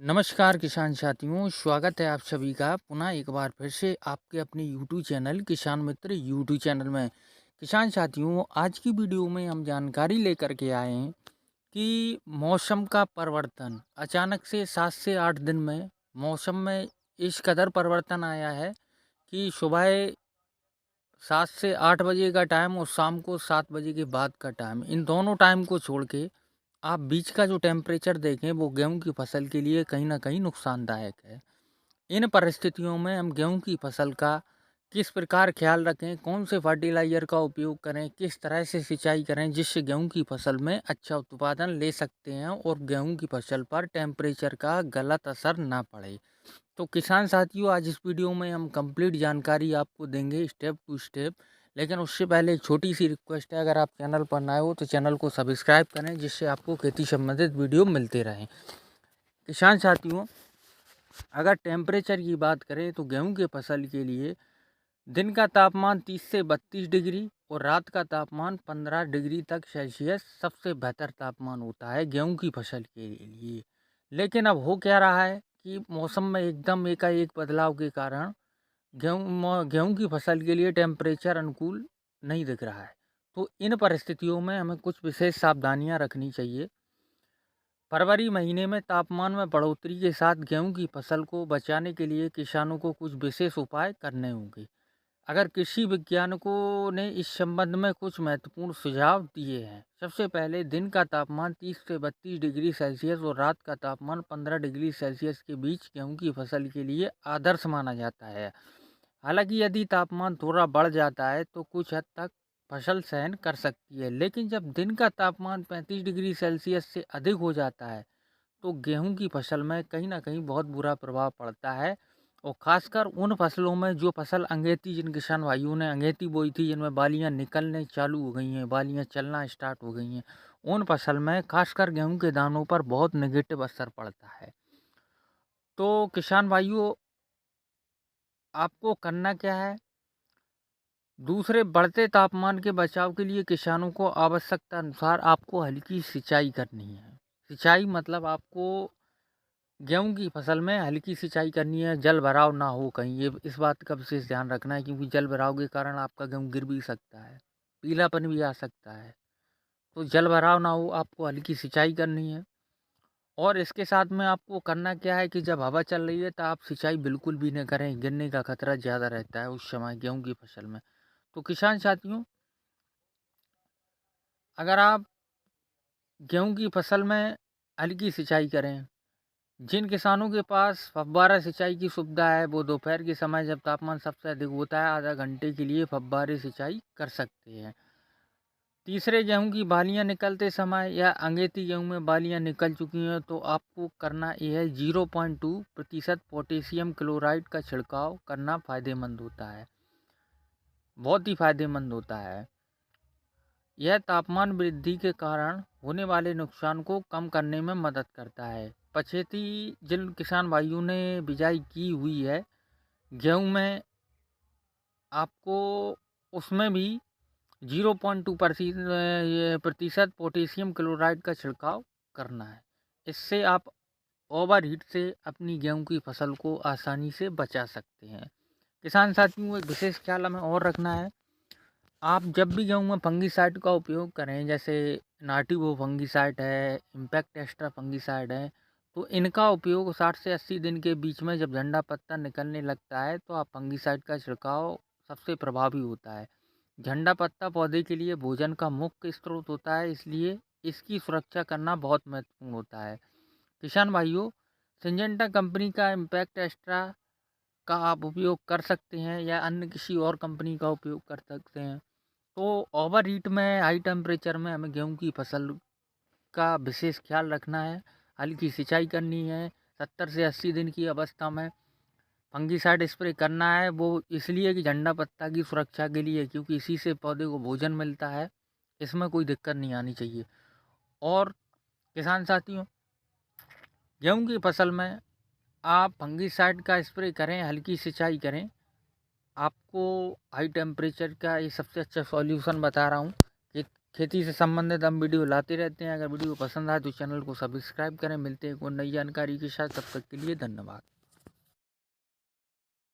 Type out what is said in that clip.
नमस्कार किसान साथियों, स्वागत है आप सभी का पुनः एक बार फिर से आपके अपने यूट्यूब चैनल किसान मित्र यूट्यूब चैनल में। किसान साथियों, आज की वीडियो में हम जानकारी लेकर के आए हैं कि मौसम का परिवर्तन अचानक से 7 से 8 दिन में मौसम में इस कदर परिवर्तन आया है कि सुबह 7 से 8 बजे का टाइम और शाम को 7 बजे के बाद का टाइम, इन दोनों टाइम को छोड़ के आप बीच का जो टेम्परेचर देखें वो गेहूं की फसल के लिए कहीं ना कहीं नुकसानदायक है। इन परिस्थितियों में हम गेहूं की फसल का किस प्रकार ख्याल रखें, कौन से फर्टिलाइज़र का उपयोग करें, किस तरह से सिंचाई करें जिससे गेहूं की फसल में अच्छा उत्पादन ले सकते हैं और गेहूं की फसल पर टेम्परेचर का गलत असर ना पड़े। तो किसान साथियों, आज इस वीडियो में हम कंप्लीट जानकारी आपको देंगे स्टेप टू स्टेप। लेकिन उससे पहले एक छोटी सी रिक्वेस्ट है, अगर आप चैनल पर नए हो तो चैनल को सब्सक्राइब करें जिससे आपको खेती संबंधित वीडियो मिलते रहें। किसान साथियों, अगर टेम्परेचर की बात करें तो गेहूं के फसल के लिए दिन का तापमान 30 से 32 डिग्री और रात का तापमान 15 डिग्री तक सेल्सियस सबसे बेहतर तापमान होता है गेहूं की फसल के लिए। लेकिन अब हो क्या रहा है कि मौसम में एकदम एकाएक बदलाव के कारण गेहूं की फसल के लिए टेम्परेचर अनुकूल नहीं दिख रहा है। तो इन परिस्थितियों में हमें कुछ विशेष सावधानियां रखनी चाहिए। फरवरी महीने में तापमान में बढ़ोतरी के साथ गेहूं की फसल को बचाने के लिए किसानों को कुछ विशेष उपाय करने होंगे। अगर कृषि वैज्ञानिकों ने इस संबंध में कुछ महत्वपूर्ण सुझाव दिए हैं। सबसे पहले, दिन का तापमान 30 से 32 डिग्री सेल्सियस और रात का तापमान 15 डिग्री सेल्सियस के बीच गेहूं की फसल के लिए आदर्श माना जाता है। हालांकि यदि तापमान थोड़ा बढ़ जाता है तो कुछ हद तक फसल सहन कर सकती है, लेकिन जब दिन का तापमान 35 डिग्री सेल्सियस से अधिक हो जाता है तो गेहूं की फसल में कहीं ना कहीं बहुत बुरा प्रभाव पड़ता है। और ख़ासकर उन फसलों में जो फसल अंगेती, जिन किसान भाइयों ने अंगेती बोई थी, जिनमें बालियां निकलने चालू हो गई हैं, बालियां चलना स्टार्ट हो गई हैं, उन फसल में खासकर गेहूं के दानों पर बहुत नेगेटिव असर पड़ता है। तो किसान भाइयों, आपको करना क्या है? दूसरे बढ़ते तापमान के बचाव के लिए किसानों को आवश्यकता अनुसार आपको हल्की सिंचाई करनी है। सिंचाई मतलब आपको गेहूँ की फसल में हल्की सिंचाई करनी है, जल भराव ना हो कहीं, ये इस बात का विशेष ध्यान रखना है, क्योंकि जल भराव के कारण आपका गेहूँ गिर भी सकता है, पीलापन भी आ सकता है। तो जल भराव ना हो, आपको हल्की सिंचाई करनी है। और इसके साथ में आपको करना क्या है कि जब हवा चल रही है तो आप सिंचाई बिल्कुल भी न करें, गिरने का खतरा ज़्यादा रहता है उस समय गेहूँ की फसल में। तो किसान साथियों, अगर आप गेहूँ की फसल में हल्की सिंचाई करें, जिन किसानों के पास फव्वारा सिंचाई की सुविधा है वो दोपहर के समय जब तापमान सबसे अधिक होता है आधा घंटे के लिए फव्वारे सिंचाई कर सकते हैं। तीसरे, गेहूं की बालियां निकलते समय या अंगेती गेहूं में बालियां निकल चुकी हैं तो आपको करना यह है 0.2% पोटेशियम क्लोराइड का छिड़काव करना फ़ायदेमंद होता है, बहुत ही फायदेमंद होता है। यह तापमान वृद्धि के कारण होने वाले नुकसान को कम करने में मदद करता है। पछेती, जिन किसान भाइयों ने बिजाई की हुई है गेहूं में, आपको उसमें भी 0.2 प्रतिशत पोटेशियम क्लोराइड का छिड़काव करना है। इससे आप ओवर हीट से अपनी गेहूं की फसल को आसानी से बचा सकते हैं। किसान साथियों, एक विशेष ख्याल हमें और रखना है। आप जब भी गेहूँ में फंगीसाइड का उपयोग करें, जैसे नाटिवो फंगीसाइड है, इम्पैक्ट एक्स्ट्रा फंगीसाइड है, तो इनका उपयोग 60 से 80 दिन के बीच में जब झंडा पत्ता निकलने लगता है तो आप फंगीसाइड का छिड़काव सबसे प्रभावी होता है। झंडा पत्ता पौधे के लिए भोजन का मुख्य स्रोत होता है, इसलिए इसकी सुरक्षा करना बहुत महत्वपूर्ण होता है। किसान भाइयों, सिंजेंटा कंपनी का इम्पैक्ट एक्स्ट्रा का आप उपयोग कर सकते हैं या अन्य किसी और कंपनी का उपयोग कर सकते हैं। तो ओवर हीट में, हाई टेम्परेचर में हमें गेहूं की फसल का विशेष ख्याल रखना है, हल्की सिंचाई करनी है। 70 से 80 दिन की अवस्था में फंगीसाइड स्प्रे करना है, वो इसलिए कि झंडा पत्ता की सुरक्षा के लिए, क्योंकि इसी से पौधे को भोजन मिलता है, इसमें कोई दिक्कत नहीं आनी चाहिए। और किसान साथियों, गेहूं की फसल में आप फंगीसाइड का स्प्रे करें, हल्की सिंचाई करें। आपको हाई टेम्परेचर का ये सबसे अच्छा सॉल्यूशन बता रहा हूँ कि खेती से संबंधित हम वीडियो लाते रहते हैं। अगर वीडियो पसंद आए तो चैनल को सब्सक्राइब करें। मिलते हैं एक और नई जानकारी के साथ, तब तक के लिए धन्यवाद।